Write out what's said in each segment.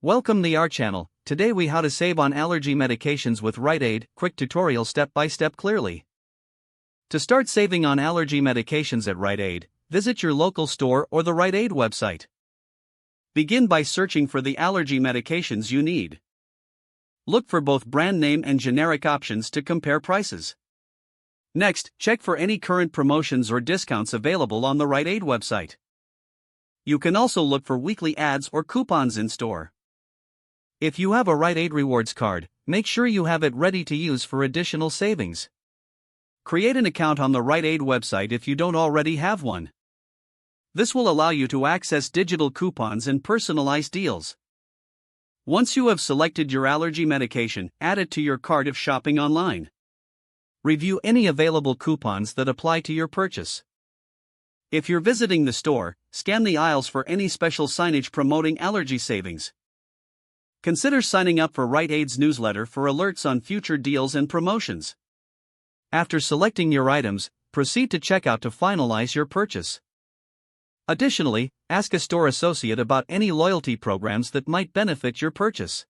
Welcome to our channel. Today we how to save on allergy medications with Rite Aid, quick tutorial step by step clearly. To start saving on allergy medications at Rite Aid, visit your local store or the Rite Aid website. Begin by searching for the allergy medications you need. Look for both brand name and generic options to compare prices. Next, check for any current promotions or discounts available on the Rite Aid website. You can also look for weekly ads or coupons in store. If you have a Rite Aid rewards card, make sure you have it ready to use for additional savings. Create an account on the Rite Aid website if you don't already have one. This will allow you to access digital coupons and personalized deals. Once you have selected your allergy medication, add it to your cart if shopping online. Review any available coupons that apply to your purchase. If you're visiting the store, scan the aisles for any special signage promoting allergy savings. Consider signing up for Rite Aid's newsletter for alerts on future deals and promotions. After selecting your items, proceed to checkout to finalize your purchase. Additionally, ask a store associate about any loyalty programs that might benefit your purchase.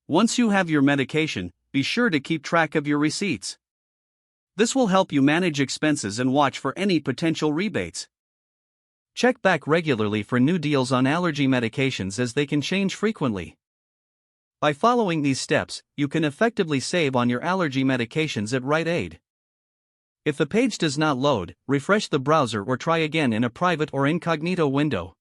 Once you have your medication, be sure to keep track of your receipts. This will help you manage expenses and watch for any potential rebates. Check back regularly for new deals on allergy medications as they can change frequently. By following these steps, you can effectively save on your allergy medications at Rite Aid. If the page does not load, refresh the browser or try again in a private or incognito window.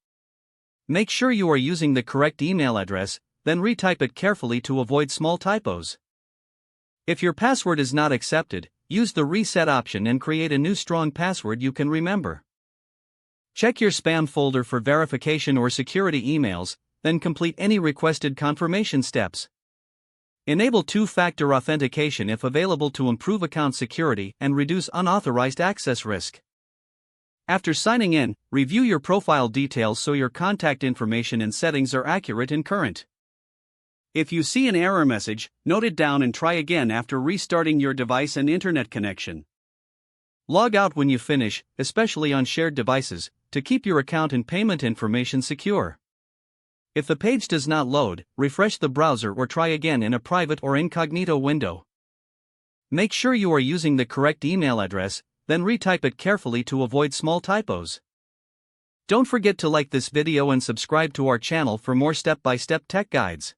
Make sure you are using the correct email address, then retype it carefully to avoid small typos. If your password is not accepted, use the reset option and create a new strong password you can remember. Check your spam folder for verification or security emails, then complete any requested confirmation steps. Enable two-factor authentication if available to improve account security and reduce unauthorized access risk. After signing in, review your profile details so your contact information and settings are accurate and current. If you see an error message, note it down and try again after restarting your device and internet connection. Log out when you finish, especially on shared devices, to keep your account and payment information secure. If the page does not load, refresh the browser or try again in a private or incognito window. Make sure you are using the correct email address, then retype it carefully to avoid small typos. Don't forget to like this video and subscribe to our channel for more step-by-step tech guides.